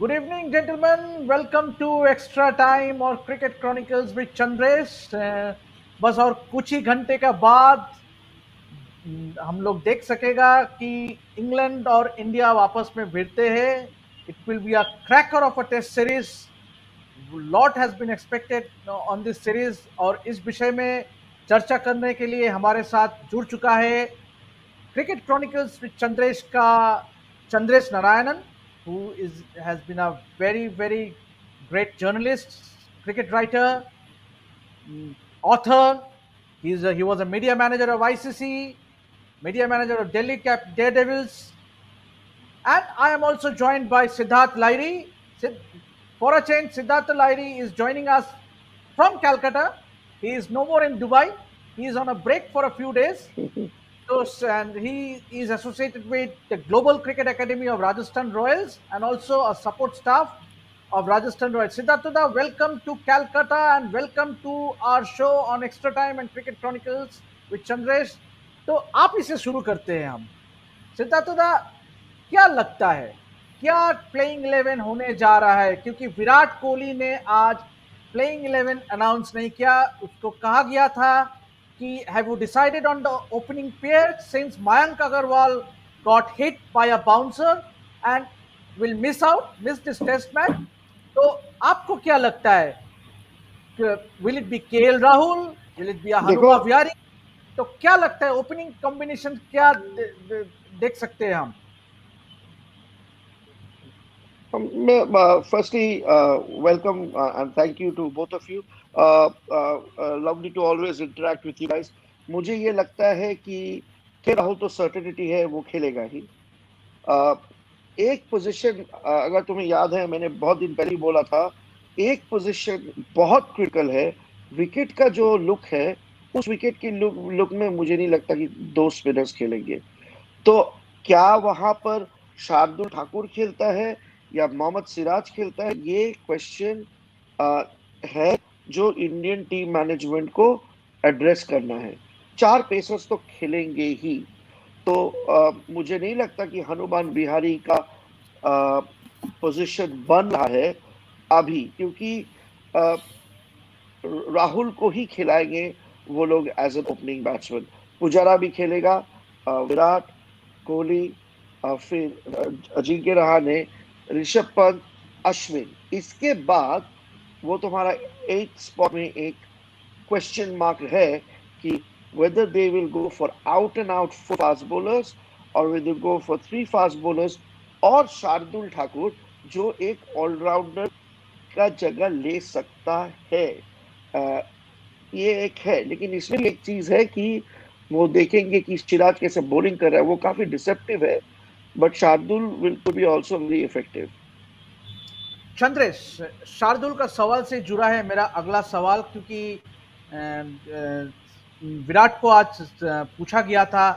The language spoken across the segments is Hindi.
Good evening, gentlemen. Welcome to Extra Time और Cricket Chronicles with चंद्रेश। बस और कुछ ही घंटे का बाद हम लोग देख सकेगा कि इंग्लैंड और इंडिया वापस में भिड़ते हैं। It will be a cracker of a test series. Lot has been expected on this series और इस विषय में चर्चा करने के लिए हमारे साथ जुड़ चुका है क्रिकेट क्रॉनिकल्स विद चंद्रेश का Chandresh Narayanan, who has been a very great journalist, cricket writer, author. He was a media manager of ICC, media manager of Delhi Daredevils, and I am also joined by Siddharth Lairi. For a change, Siddharth Lairi is joining us from Calcutta. He is no more in Dubai. He is on a break for a few days. And he is associated with the Global Cricket Academy of Rajasthan Royals and also a support staff of Rajasthan Royals. Siddhartha, welcome to Calcutta and welcome to our show on Extra Time and Cricket Chronicles with Chandresh. तो आप इसे शुरू करते हैं हम। सिद्धार्थ, क्या लगता है क्या प्लेइंग 11 होने जा रहा है? क्योंकि विराट कोहली ने आज प्लेइंग 11 अनाउंस नहीं किया। उसको कहा गया था कि have you decided on the opening pair since Mayank Agarwal got hit by a bouncer and will miss this test match? तो आपको क्या लगता है? Will it be KL Rahul? Will it be a Hanuma Vihari? तो क्या लगता है ओपनिंग कॉम्बिनेशन क्या देख सकते हैं हम? Firstly, welcome and thank you to both of you. Lovely to always interact with you guys. मुझे ये लगता है कि राहुल तो सर्टेनिटी है, वो खेलेगा ही। एक पोजीशन, अगर तुम्हें याद है, मैंने बहुत दिन पहले बोला था, एक पोजीशन बहुत क्रिटिकल है। विकेट का जो लुक है, उस विकेट की लुक में मुझे नहीं लगता कि दो स्पिनर्स खेलेंगे। तो क्या वहां पर शार्दुल ठाकुर खेलता है या मोहम्मद सिराज खेलता है, ये क्वेश्चन है जो इंडियन टीम मैनेजमेंट को एड्रेस करना है। 4 पेसर्स तो खेलेंगे ही, तो मुझे नहीं लगता कि हनुमान विहारी का पोजीशन बन रहा है अभी, क्योंकि राहुल को ही खिलाएंगे वो लोग as an opening batsman. Pujara भी खेलेगा, विराट कोहली, फिर अजिंक्य रहाणे, ऋषभ पंत, अश्विन। इसके बाद वो तुम्हारा 8th स्पॉट में एक क्वेश्चन मार्क है कि whether they will go for out and out 4 fast bowlers or will they go for 3 fast bowlers और शार्दुल ठाकुर जो एक ऑलराउंडर का जगह ले सकता है। ये एक है, लेकिन इसमें एक चीज है कि वो देखेंगे कि सिराज कैसे बॉलिंग कर रहा है। वो काफी डिसेप्टिव है, but Shardul will be also very effective. Chandresh, Shardul का सवाल से जुड़ा है मेरा अगला सवाल, क्योंकि विराट को आज पूछा गया था,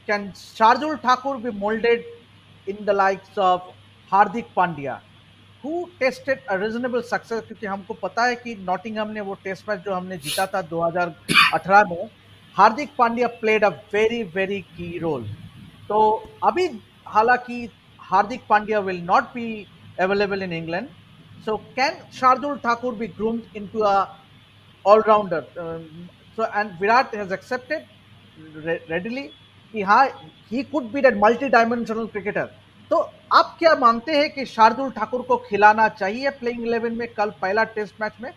can Shardul Thakur be moulded in the likes of Hardik Pandya who tested a reasonable success? क्योंकि हमको पता है कि नॉटिंघम ने वो टेस्ट मैच जो हमने जीता था 2018 में, Hardik Pandya played a very key role. तो अभी हालांकि Hardik Pandya will not be available in England, so can Shardul Thakur be groomed into a all-rounder? So and Virat has accepted readily कि हाँ, he could be that multi-dimensional cricketer. तो आप क्या मानते हैं कि शार्दुल ठाकुर को खिलाना चाहिए प्लेइंग 11 में कल पहला टेस्ट मैच में?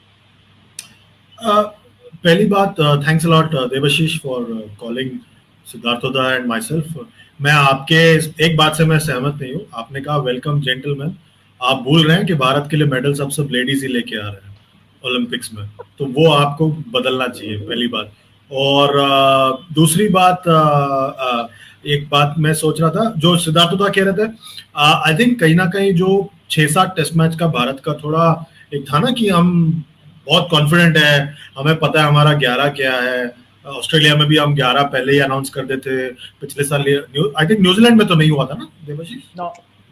पहली बात, thanks a lot Devashish for calling सिद्धार्थोदा एंड माई सेल्फ। मैं आपके एक बात से मैं सहमत नहीं हूँ। आपने कहा वेलकम जेंटलमैन, आप भूल रहे हैं कि भारत के लिए मेडल सब लेडीज ही लेके आ रहे हैं ओलंपिक्स में, तो वो आपको बदलना चाहिए, पहली बात। और दूसरी बात, एक बात मैं सोच रहा था, जो सिद्धार्थोदा कह रहे थे, आई थिंक कहीं ना कहीं जो 6-7 टेस्ट मैच का भारत का थोड़ा एक था ना कि हम बहुत कॉन्फिडेंट है, हमें पता है हमारा 11 क्या है। ऑस्ट्रेलिया में भी हम 11 पहले ही अनाउंस कर देते पिछले साल। आई थिंक न्यूजीलैंड में तो नहीं हुआ था ना देवाशीष?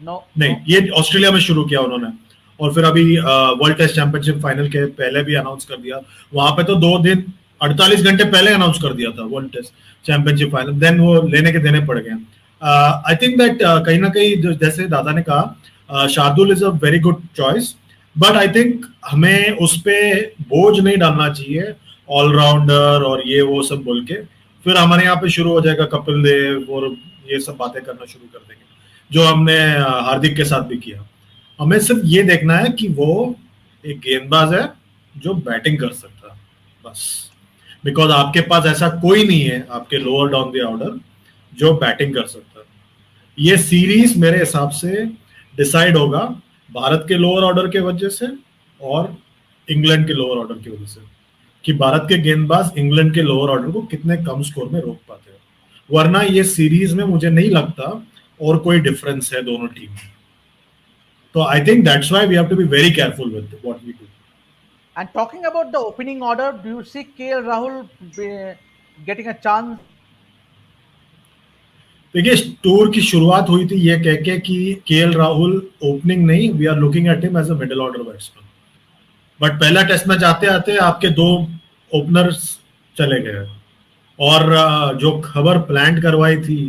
नहीं, ये ऑस्ट्रेलिया में शुरू किया उन्होंने, और फिर अभी वर्ल्ड टेस्ट चैंपियनशिप फाइनल के पहले भी अनाउंस कर दिया। वहां पे तो 2 दिन 48 घंटे पहले अनाउंस कर दिया था world test championship final, then वो लेने के देने पड़ गए। आई थिंक दैट कहीं ना कहीं जैसे दादा ने कहा, Shardul is a very good choice, but I think हमें उस पे बोझ नहीं डालना चाहिए ऑलराउंडर और ये वो सब बोल के, फिर हमारे यहाँ पे शुरू हो जाएगा कपिल देव और ये सब बातें करना शुरू कर देंगे, जो हमने हार्दिक के साथ भी किया। हमें सिर्फ ये देखना है कि वो एक गेंदबाज है जो बैटिंग कर सकता है, बस। बिकॉज आपके पास ऐसा कोई नहीं है आपके लोअर डाउन द ऑर्डर जो बैटिंग कर सकता है। ये सीरीज मेरे हिसाब से डिसाइड होगा भारत के लोअर ऑर्डर के वजह से और इंग्लैंड के लोअर ऑर्डर की वजह से, कि भारत के गेंदबाज इंग्लैंड के लोअर ऑर्डर को कितने कम स्कोर में रोक पाते हैं, वरना ये सीरीज में मुझे नहीं लगता और कोई डिफरेंस है दोनों टीम में। तो I think that's why we have to be very careful with what we do. And talking about the opening order, do you see KL Rahul getting a chance? देखिए, टूर की शुरुआत हुई थी ये कह के कि केएल राहुल ओपनिंग नहीं, we are looking at him as a middle order batsman, but पहला टेस्ट मैच आते आते आपके 2 ओपनर्स चले गए, और जो खबर प्लान करवाई थी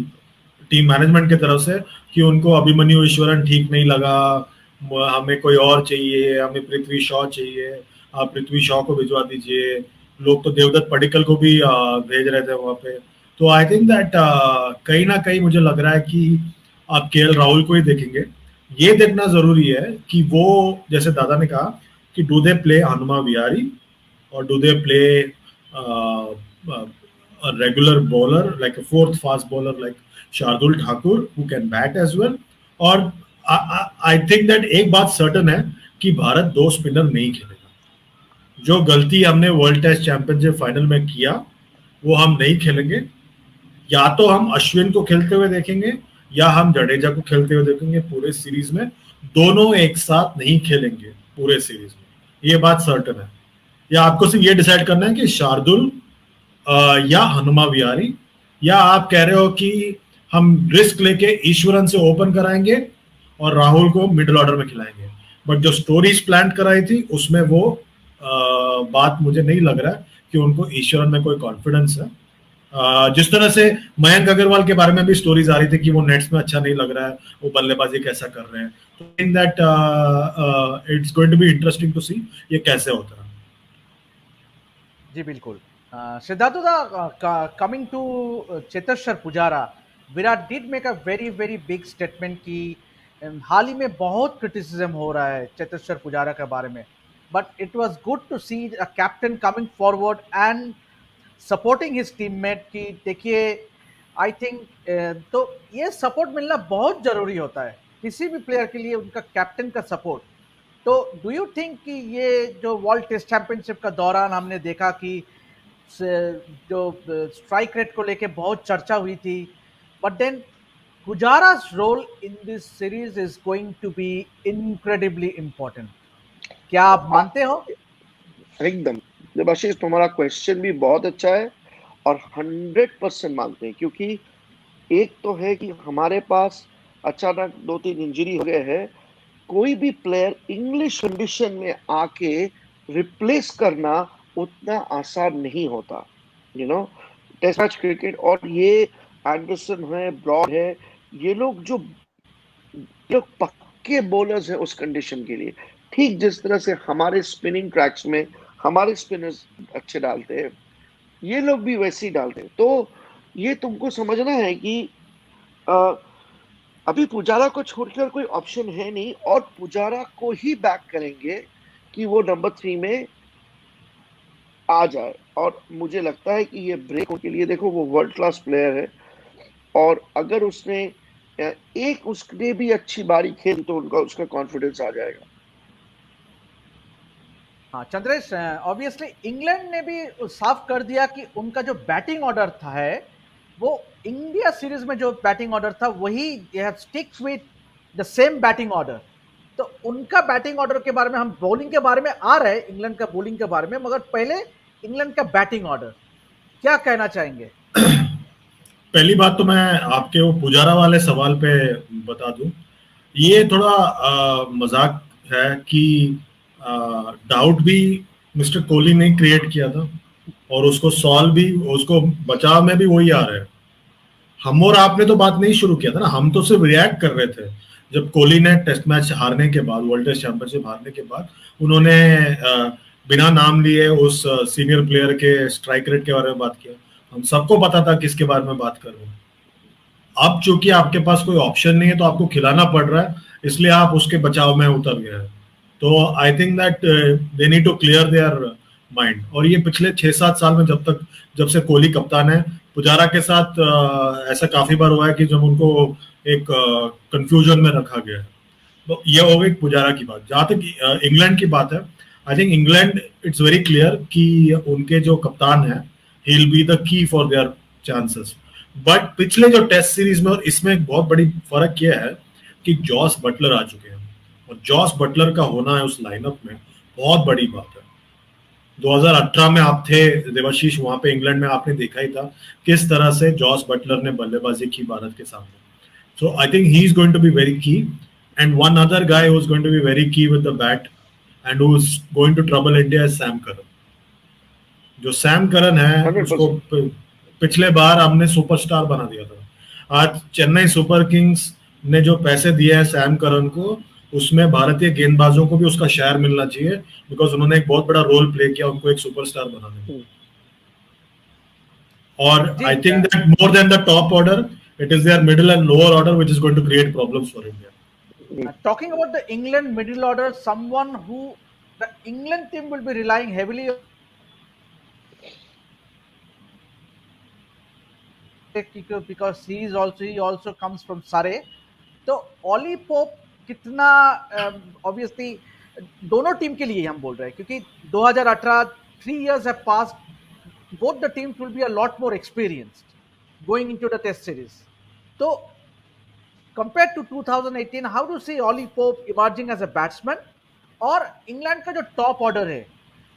टीम मैनेजमेंट की तरफ से कि उनको अभिमन्यु ईश्वरन ठीक नहीं लगा, हमें कोई और चाहिए, हमें पृथ्वी शॉ चाहिए, आप पृथ्वी शॉ को भिजवा दीजिए, लोग तो देवदत्त पडिक्कल को भी भेज रहे थे वहां पे। तो आई थिंक दैट कहीं ना कहीं मुझे लग रहा है कि आप केएल राहुल को ही देखेंगे। ये देखना जरूरी है कि वो, जैसे दादा ने कहा कि do they play Hanuma Vihari और do they play regular bowler like a fourth fast bowler like Shardul Thakur who can bat as well. और आई थिंक दैट एक बात सर्टन है कि भारत 2 स्पिनर नहीं खेलेगा। जो गलती हमने वर्ल्ड टेस्ट चैंपियनशिप फाइनल में किया वो हम नहीं खेलेंगे। या तो हम अश्विन को खेलते हुए देखेंगे या हम जडेजा को खेलते हुए देखेंगे पूरे सीरीज में, दोनों एक साथ नहीं खेलेंगे पूरे सीरीज में, ये बात सर्टन है। या आपको सिर्फ ये डिसाइड करना है कि शार्दुल या हनुमा विहारी, या आप कह रहे हो कि हम रिस्क लेके ईश्वरन से ओपन कराएंगे और राहुल को मिडिल ऑर्डर में खिलाएंगे। बट जो स्टोरीज प्लान कराई थी उसमें वो बात मुझे नहीं लग रहा है कि उनको ईश्वरन में कोई कॉन्फिडेंस है। जिस तरह से मयंक अग्रवाल के बारे में भी स्टोरीज आ रही थी कि वो नेट्स में अच्छा नहीं लग रहा है, वो बल्लेबाजी कैसा कर रहे हैं, तो in that it's going to be interesting to see ये कैसे होता है। जी बिल्कुल। Siddharth, coming to Cheteshwar Pujara, Virat did make a very very big statement कि हाल ही में बहुत क्रिटिसिज्म हो रहा है चेतेश्वर पुजारा के बारे में, but it was good to see a captain coming forward and supporting his teammate कि देखिए आई थिंक तो ये सपोर्ट मिलना बहुत ज़रूरी होता है किसी भी प्लेयर के लिए, उनका कैप्टन का सपोर्ट। तो डू यू थिंक कि ये जो वर्ल्ड टेस्ट चैंपियनशिप का दौरान हमने देखा कि जो स्ट्राइक रेट को लेके बहुत चर्चा हुई थी, बट देन पुजारा's role in this series is going to be incredibly important. क्या आप मानते हो? एकदम देवाशीष, तुम्हारा क्वेश्चन भी बहुत अच्छा है और 100% मानते हैं, क्योंकि एक तो है कि हमारे पास अचानक 2-3 इंजरी हो गए हैं, कोई भी प्लेयर इंग्लिश कंडीशन में आके रिप्लेस करना उतना आसान नहीं होता, you know, test match cricket. और ये एंडरसन है, ब्रॉड है, ये लोग जो पक्के बॉलर्स हैं उस कंडीशन के लिए, ठीक जिस तरह से हमारे स्पिनिंग ट्रैक्स में हमारे स्पिनर्स अच्छे डालते हैं, ये लोग भी वैसे ही डालते हैं। तो ये तुमको समझना है कि अभी पुजारा को छोड़कर कोई ऑप्शन है नहीं, और पुजारा को ही बैक करेंगे कि वो नंबर 3 में आ जाए। और मुझे लगता है कि ये ब्रेक के लिए, देखो वो वर्ल्ड क्लास प्लेयर है, और अगर उसने उसने भी अच्छी बारी खेल तो उसका कॉन्फिडेंस आ जाएगा। हाँ चंद्रेश, ऑब्वियसली इंग्लैंड ने भी साफ कर दिया कि उनका जो बैटिंग ऑर्डर था है वो इंडिया सीरीज में जो बैटिंग ऑर्डर था वही they have stick with the same batting order. तो उनका बैटिंग ऑर्डर के बारे में, हम बॉलिंग के बारे में आ रहे हैं, इंग्लैंड का बॉलिंग के बारे में, मगर पहले इंग्लैंड का बैटिंग ऑर्डर क्या कहना चाहेंगे? पहली बात तो मैं आपके वो पुजारा वाले सवाल पे बता दूं, ये थोड़ा मजाक है कि डाउट भी मिस्टर कोहली ने क्रिएट किया था और उसको सॉल्व भी, उसको बचाव में भी वही आ रहा है। हम और आपने तो बात नहीं शुरू किया था ना, हम तो सिर्फ रिएक्ट कर रहे थे जब कोहली ने टेस्ट मैच हारने के बाद, वर्ल्ड टेस्ट चैंपियनशिप हारने के बाद उन्होंने बिना नाम लिए उस सीनियर प्लेयर के स्ट्राइक रेट के बारे में बात किया। हम सबको पता था किसके बारे में बात कर रहे हैं। अब चूंकि आपके पास कोई ऑप्शन नहीं है तो आपको खिलाना पड़ रहा है, इसलिए आप उसके बचाव में उतर गए हैं। तो I think that they need to clear their mind. और ये पिछले 6-7 साल में जब से कोहली कप्तान है, पुजारा के साथ ऐसा काफी बार हुआ है कि जब उनको एक कंफ्यूजन में रखा गया है। तो ये हो गई पुजारा की बात। जहां तक इंग्लैंड की बात है, I think England it's very clear कि उनके जो कप्तान है he will be the key for their chances. But पिछले जो टेस्ट सीरीज में और इसमें एक बहुत बड़ी फर्क यह है कि जॉस बटलर आ चुके हैं, और जॉस बटलर का होना है उस लाइनअप में बहुत बड़ी बात है। 2018 में आप थे देवाशीष, वहां पे इंग्लैंड में आपने देखा ही था किस तरह से जॉस बटलर ने बल्लेबाजी की भारत के सामने। So I think he is going to be very key, and one other guy who is going to be very key with the bat and who is going to trouble India is Sam Curran. जो सैम करन है उसको पिछले बार हमने सुपरस्टार बना दिया था। आज चेन्नई सुपर किंग्स ने जो पैसे दिए हैं सैम करन को, उसमें भारतीय गेंदबाजों को भी उसका शेयर मिलना चाहिए, बिकॉज उन्होंने एक बहुत बड़ा रोल प्ले किया उनको एक सुपरस्टार बनाने में। और I think that more than the top order, it is their middle and lower order which is going to create problems for India. Talking about the England middle order, someone who the England team will be relying heavily because he also comes from Surrey. तो Ollie Pope कितना obviously दोनों टीम के लिए हम बोल रहे हैं, क्योंकि 2018 3 years have passed, both the teams will be a lot more experienced going into the test series. So compared to 2018, how do you see Ollie Pope emerging as a batsman और England का जो top order है,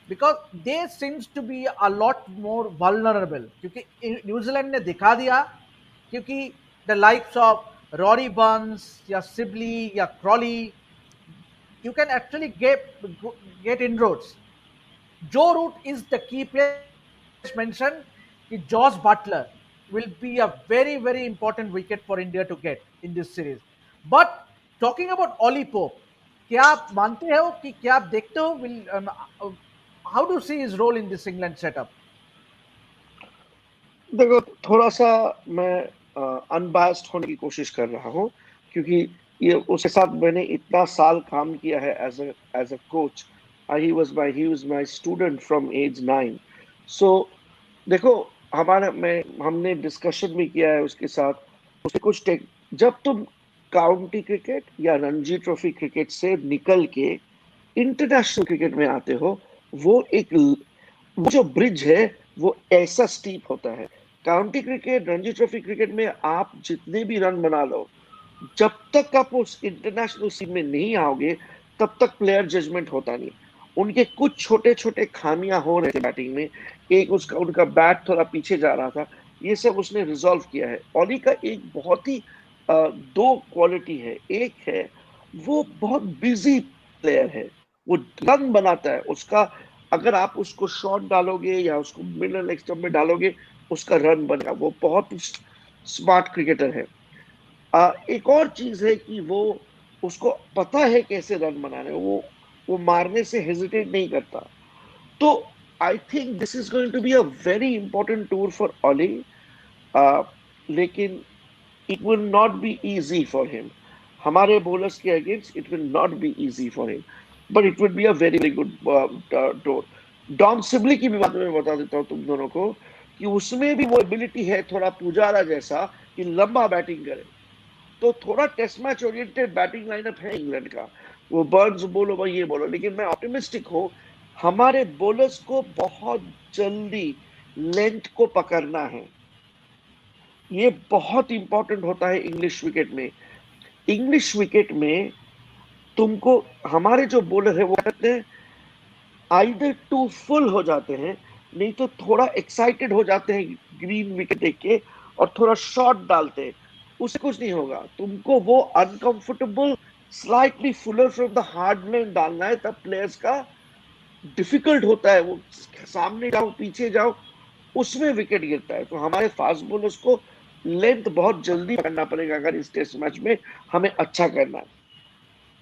because they seems to be a lot more vulnerable, क्योंकि न्यूजीलैंड ने दिखा दिया, क्योंकि the likes of Rory Burns या Sibley या Crawley, you can actually get inroads. Joe Root is the key player. Mentioned कि Josh Butler will be a very, very important wicket for India to get in this series. But talking about Ollie Pope, क्या आप मानते हो कि क्या आप देखते हो how do you see his role in this England setup? देखो, थोड़ा सा मैं अनबायस्ड होने की कोशिश कर रहा हूँ, क्योंकि ये उसके साथ मैंने इतना साल काम किया है as a coach. he was my student from age 9. So देखो, हमने डिस्कशन भी किया है उसके साथ. उसके कुछ जब तुम काउंटी क्रिकेट या रणजी ट्रॉफी क्रिकेट से निकल के इंटरनेशनल क्रिकेट में आते हो, वो जो ब्रिज है वो ऐसा स्टीप होता है. County cricket, Ranji trophy cricket में आप जितने भी रन बना लो, जब तक आप उस इंटरनेशनल सीन में नहीं आओगे तब तक प्लेयर जजमेंट होता नहीं. उनके कुछ छोटे छोटे खामियां हो रहे थे बैटिंग में. उनका बैट थोड़ा पीछे जा रहा था. ये सब उसने रिजॉल्व किया है. ऑली का एक बहुत ही दो क्वालिटी है. एक है वो बहुत बिजी प्लेयर है, वो रन बनाता है. उसका अगर आप उसको शॉट डालोगे या उसको मिडल लेग स्टंप में डालोगे, उसका रन बनेगा. वो बहुत स्मार्ट क्रिकेटर है. एक और चीज है कि वो उसको पता है कैसे रन बनाने. वो मारने से हेजिटेट नहीं करता. तो I think this is going to be a very important tour for Ollie. लेकिन it will not be easy for him. हमारे बॉलर्स के against it will not be easy for him, but it will be a very very good tour. Dom Sibley की भी बात मैं बता देता हूँ तुम दोनों को, कि उसमें भी वो एबिलिटी है थोड़ा पुजारा जैसा कि लंबा बैटिंग करे. तो थोड़ा test match oriented batting lineup है इंग्लैंड का. वो बर्न्स बोलो भाई ये बोलो, लेकिन मैं ऑप्टिमिस्टिक हूँ. हमारे बॉलर्स को बहुत जल्दी लेंथ को पकड़ना है. ये बहुत इंपॉर्टेंट होता है इंग्लिश विकेट में. इंग्लिश विकेट में तुमको हमारे जो बॉलर है वो कहते हैं आइदर टू फुल हो जाते हैं, नहीं तो थोड़ा एक्साइटेड हो जाते हैं ग्रीन विकेट देख के और थोड़ा शॉट डालते हैं. उससे कुछ नहीं होगा. तुमको वो uncomfortable slightly Fuller from the hard line डालना है, तब प्लेयर्स का डिफिकल्ट होता है. वो सामने जाओ पीछे जाओ, उसमें विकेट गिरता है. तो हमारे फास्ट बॉलर्स को लेंथ बहुत जल्दी पकड़ना पड़ेगा अगर इस टेस्ट मैच में हमें अच्छा करना है।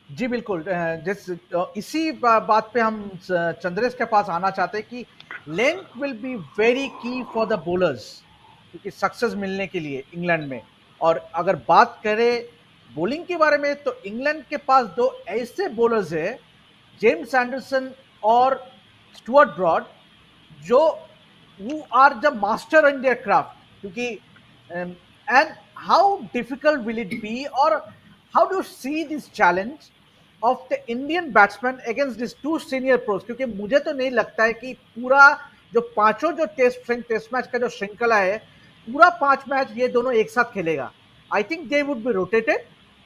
जी बिल्कुल, इसी बात पे हम चंद्रेश के पास आना चाहते हैं कि लेंथ विल बी वेरी की फॉर द बॉलर्स, क्योंकि सक्सेस मिलने के लिए इंग्लैंड में। और अगर बात करें बॉलिंग के बारे में, तो इंग्लैंड के पास दो ऐसे बॉलर्स है, जेम्स एंडरसन और स्टुअर्ट ब्रॉड, जो who are the master in their craft, क्योंकि and how difficult will it be, or how do you see this challenge of the Indian batsman against these two senior pros? क्योंकि मुझे तो नहीं लगता है कि पूरा जो पांचों जो टेस्ट मैच का जो श्रृंखला है, पूरा 5 मैच ये दोनों एक साथ खेलेगा। आई think they would be rotated.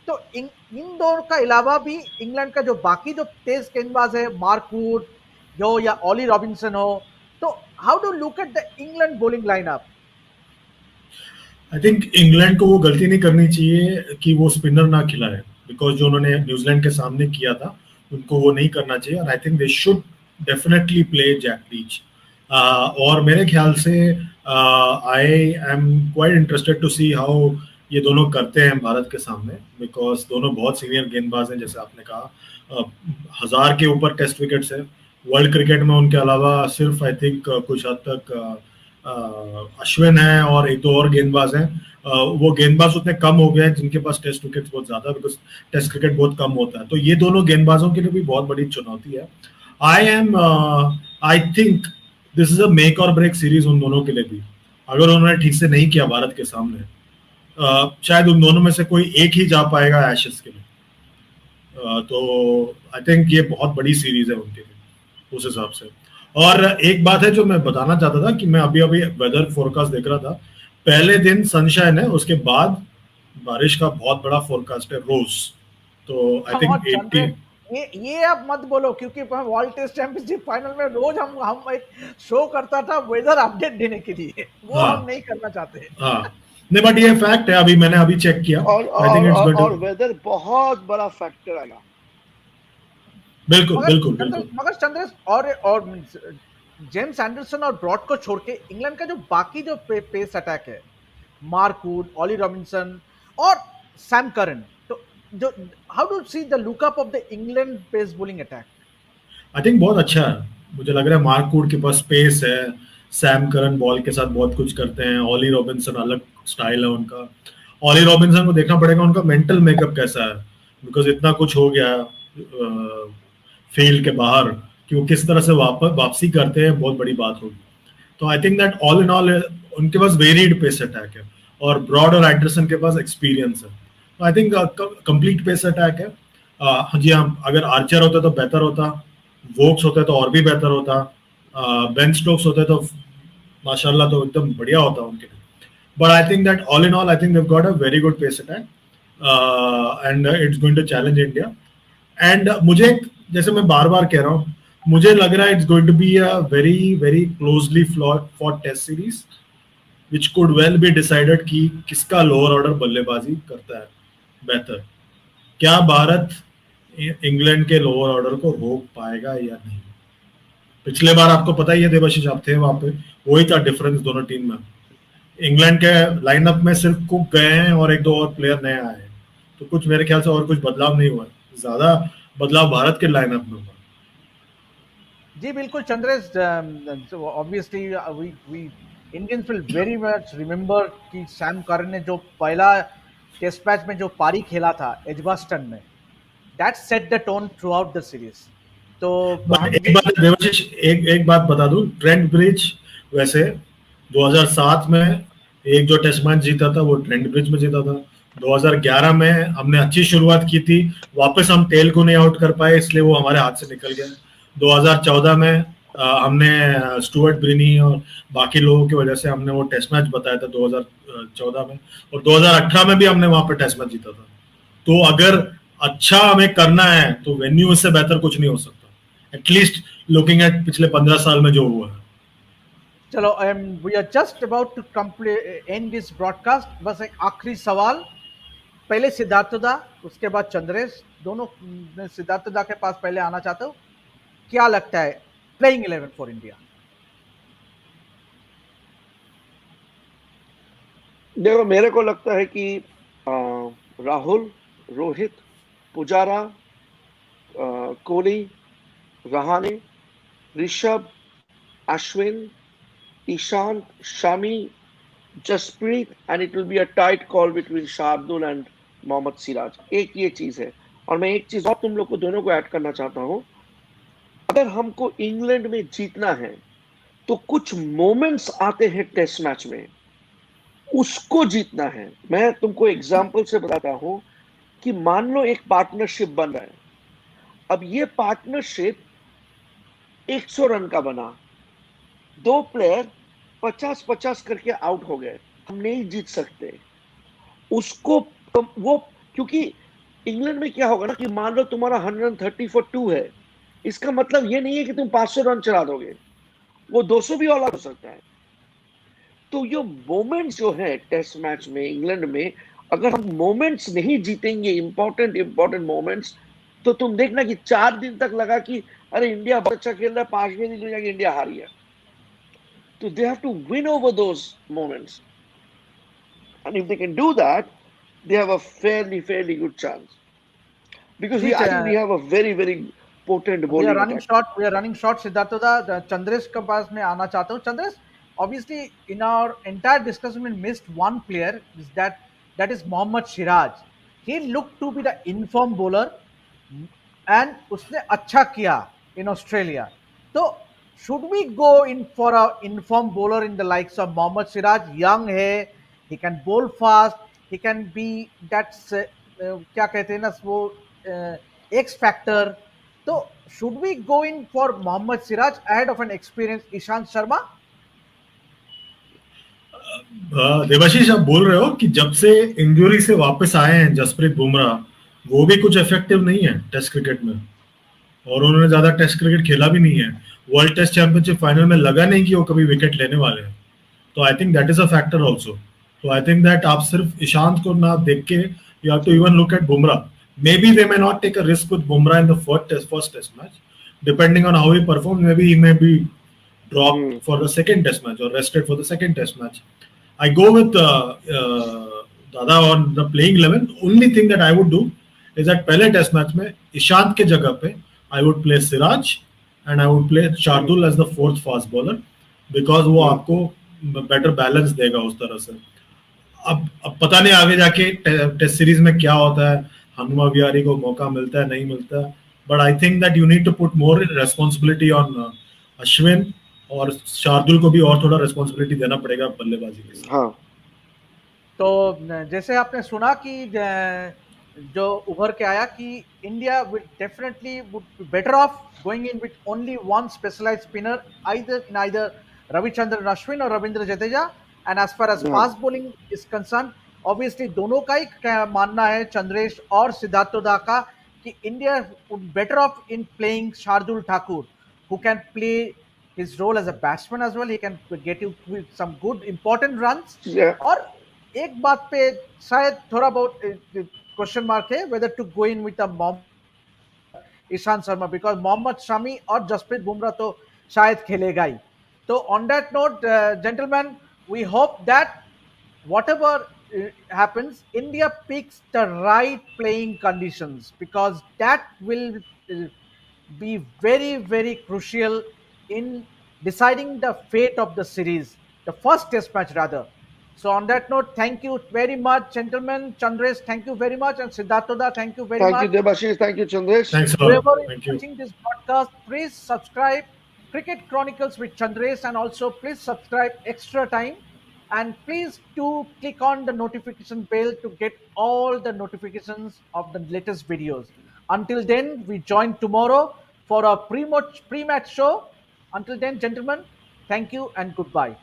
तो इन दोनों का अलावा भी इंग्लैंड का जो बाकी जो तेज गेंदबाज है, मार्क वुड हो या ऑली रॉबिन्सन हो, तो how do look at the England bowling lineup? I think England को वो गलती नहीं करनी चाहिए कि वो स्पिनर ना खिलाए, बिकॉज जो उन्होंने न्यूजीलैंड के सामने किया था उनको वो नहीं करना चाहिए। और I think they should definitely play Jack Leach. और मेरे ख्याल से I am quite interested to see how ये दोनों करते हैं भारत के सामने, बिकॉज दोनों बहुत सीनियर गेंदबाज हैं। जैसे आपने कहा 1000 के ऊपर टेस्ट विकेट्स है वर्ल्ड क्रिकेट में, उनके अलावा सिर्फ आई थिंक कुछ हद तक अश्विन है और एक दो और गेंदबाज हैं। वो गेंदबाज उतने कम हो गए हैं जिनके पास टेस्ट विकेट्स बहुत ज्यादा, बिकॉज टेस्ट क्रिकेट बहुत कम होता है। तो ये दोनों गेंदबाजों के लिए भी बहुत बड़ी चुनौती है। आई think this is a make और ब्रेक सीरीज उन दोनों के लिए भी। अगर उन्होंने ठीक से नहीं किया भारत के सामने, शायद उन दोनों में से कोई एक ही जा पाएगा एशेस के लिए। तो आई थिंक ये बहुत बड़ी सीरीज है उनके लिए उस हिसाब से। और एक बात है जो मैं बताना चाहता था कि मैं अभी अभी वेदर फोरकास्ट देख रहा था, पहले दिन सनशाइन है, उसके बाद बारिश का बहुत बड़ा फोरकास्ट है रोज। तो आई थिंक 80 ये आप मत बोलो, क्योंकि वर्ल्ड टेस्ट चैंपियनशिप फाइनल में रोज हम एक शो करता था वेदर अपडेट देने के लिए, वो हम नहीं करना चाहते। हाँ नहीं, बट ये फैक्ट है, अभी मैंने अभी चेक किया। और वेदर बहुत बड़ा फैक्टर आएगा। बिल्कुल बिल्कुल बिल्कुल। मगर चंद्रेश और जेम्स एंडरसन और ब्रॉड को छोड़ के इंग्लैंड का जो बाकी जो पेस अटैक है, मार्क वुड, ऑली रॉबिन्सन और सैम करन, तो जो how do see the lookup of the England pace bowling attack? I think बहुत अच्छा है। मुझे लग रहा है मार्क वुड के पास स्पेस है, सैम करन बॉल के साथ बहुत कुछ करते हैं, ऑली रॉबिन्सन अलग स्टाइल है उनका। ऑली रॉबिन्सन को देखना पड़ेगा उनका मेंटल मेकअप कैसा है, बिकॉज इतना कुछ हो गया फील्ड के बाहर कि वो किस तरह से वापसी करते हैं, बहुत बड़ी बात होगी। तो I think that all in all उनके पास वेरिड पेस अटैक है, और ब्रॉड और एंडरसन के पास एक्सपीरियंस है। तो I think complete pace attack है। हाँ जी हाँ, अगर आर्चर होता तो बेहतर होता, वोक्स होता तो और भी बेहतर होता, बेन स्टोक्स होते तो माशाल्लाह तो एकदम बढ़िया होता उनके लिए। But I think that all in all I think they've got a very good pace attack and it's going to challenge India. And मुझे, जैसे मैं बार बार कह रहा हूँ, मुझे लग रहा है it's going to be a very very closely for test series which could well be decided कि किसका लोअर ऑर्डर बल्लेबाजी करता है बेहतर। क्या भारत इंग्लैंड के लोअर ऑर्डर को रोक पाएगा या नहीं? पिछले बार आपको पता ही है देवाशीष, आप थे वहां पे, वही था डिफरेंस दोनों टीम में। इंग्लैंड के लाइनअप में सिर्फ कुक गए हैं और एक दो और प्लेयर नए आए हैं, तो कुछ मेरे ख्याल से और कुछ बदलाव नहीं हुआ, ज्यादा बदलाव भारत के लाइनअप में हुआ। जी बिल्कुल Chandresh, obviously we Indians will very much remember कि सैम करन ने जो पहला टेस्ट मैच में जो पारी खेला था एजबास्टन में, that set the tone through out the series. तो एक बात देवाशीष, एक बात बता दूं, ट्रेंट ब्रिज वैसे 2007 में एक जो टेस्ट मैच जीता था वो ट्रेंट ब्रिज में जीता था। 2011 में हमने अच्छी शुरुआत की थी, वापस हम टेल को नहीं आउट कर पाए, इसलिए वो हमारे हाथ से निकल गया। 2014 में हमने स्टुअर्ट ब्रिनी और बाकी लोगों की वजह से हमने वो टेस्ट मैच बताया था 2014 में, और 2018 में भी हमने वहां पर टेस्ट मैच जीता था। तो अगर अच्छा हमें करना है तो वेन्यू इससे बेहतर कुछ नहीं हो सकता, एटलीस्ट लुकिंग एट पिछले 15 साल में जो हुआ है। चलो, we are just about to complete end this broadcast. बस एक आखिरी सवाल, पहले सिद्धार्थदा, उसके बाद चंद्रेश, दोनों सिद्धार्थदा के पास पहले आना चाहता हूँ। क्या लगता है प्लेइंग 11 फॉर इंडिया? देखो मेरे को लगता है कि अ, Rahul, Rohit, Pujara, Kohli, Rahane, Rishabh, Ashwin, Ishant, Shami, Jasprit, and it will be a tight call between Shardul and Mohammed Siraj. एक ये चीज है। और मैं एक चीज और तुम लोग को दोनों को ऐड करना चाहता हूं। अगर हमको इंग्लैंड में जीतना है तो कुछ मोमेंट्स आते हैं टेस्ट मैच में, उसको जीतना है। मैं तुमको एग्जांपल से बताता हूं कि मान लो एक पार्टनरशिप बन रहा है। अब ये पार्टनरशिप 100 रन का बना, दो प्लेयर 50-50 करके आउट हो गए, हम नहीं जीत सकते उसको। वो क्योंकि इंग्लैंड में क्या होगा ना कि मान लो तुम्हारा 130 फॉर 2 है, इसका मतलब ये नहीं है कि तुम 500 रन चला दोगे, वो 200 भी ऑल आउट हो सकता है। तो ये मोमेंट्स जो है टेस्ट मैच में इंग्लैंड में, अगर हम मोमेंट्स नहीं जीतेंगे, इंपॉर्टेंट इंपॉर्टेंट मोमेंट्स, तो तुम देखना कि 4 दिन तक लगा कि अरे इंडिया बहुत अच्छा खेल रहा है, 5वें दिन जाके इंडिया हार गया। तो they have to win over those moments, and if they can do that, they have a fairly good chance, because जी, I think we have a very potent we are bowling running attack. Short, सिद्धार्थोदा। चंद्रेश के पास में आना चाहता हूँ। Chandresh, obviously in our entire discussion we missed one player, is that is Mohammad Siraj. He looked to be the inform bowler and उसने अच्छा किया in Australia. तो should we go in for a inform bowler in the likes of Mohammad Siraj? Young है, he can bowl fast, he can be that क्या कहते हैं ना वो X factor. तो should we go in for Mohammad Siraj ahead of an experienced Ishant Sharma? Debashish, आप बोल रहे हो कि जब से इंजरी से वापस आए हैं जसप्रीत बुमराह, वो भी कुछ इफेक्टिव नहीं है टेस्ट क्रिकेट में, और उन्होंने ज्यादा टेस्ट क्रिकेट खेला भी नहीं है। वर्ल्ड टेस्ट चैंपियनशिप फाइनल में लगा नहीं कि वो कभी विकेट लेने वाले हैं। तो I think that is a factor also. तो आई थिंक दैट आप सिर्फ ईशांत को ना देख के you have to even look at Bumrah. Maybe they may not take a risk with Bumrah in the first test match, depending on how he perform, maybe he may be dropped for the second test match or rested for the second test match. I go with Dada on the playing 11. Only thing that I would do is that पहले टेस्ट मैच में ईशांत के जगह पे I would play Siraj and I would play Shardul as the fourth fast bowler, because वो आपको बेटर बैलेंस देगा उस तरह से। अब पता नहीं आगे जाके टेस्ट सीरीज में क्या होता है, हनुमा विहारी को मौका मिलता है नहीं मिलता है, but I think that you need to put more responsibility on Ashwin, और शार्दुल को भी और थोड़ा रेस्पॉन्सिबिलिटी देना पड़ेगा बल्लेबाजी के साथ। हाँ, तो जैसे आपने सुना कि जो उभर के आया कि India will definitely would be better off going in with only one specialised spinner, either Ravichandran Ashwin और Ravindra Jadeja. And as far as fast bowling is concern, obviously दोनों का ही मानना है, चंद्रेश और सिद्धार्थोदा का, कि India would better of in playing Shardul Thakur, who can play his role as a batsman as well. He can get you with some good important runs. yeah. और एक बात पे शायद थोड़ा बहुत क्वेश्चन मार्क है whether to go in with a Ishant Sharma, because Mohammed Shami और जसप्रीत बुमराह तो शायद खेलेगा ही। तो on that note, gentlemen, we hope that whatever happens, India picks the right playing conditions, because that will be very crucial in deciding the fate of the series, the first test match rather. So on that note, thank you very much, gentlemen. Chandresh, thank you very much, and Siddharthoda, thank you very Thank much. you, Debashish. Thank you, Chandresh. Thanks a Whoever lot. is Thank you. watching this broadcast, please subscribe Cricket Chronicles with Chandresh, and also please subscribe Extra Time, and please do click on the notification bell to get all the notifications of the latest videos. Until then, we join tomorrow for a pre-match show. Until then, gentlemen, thank you and goodbye.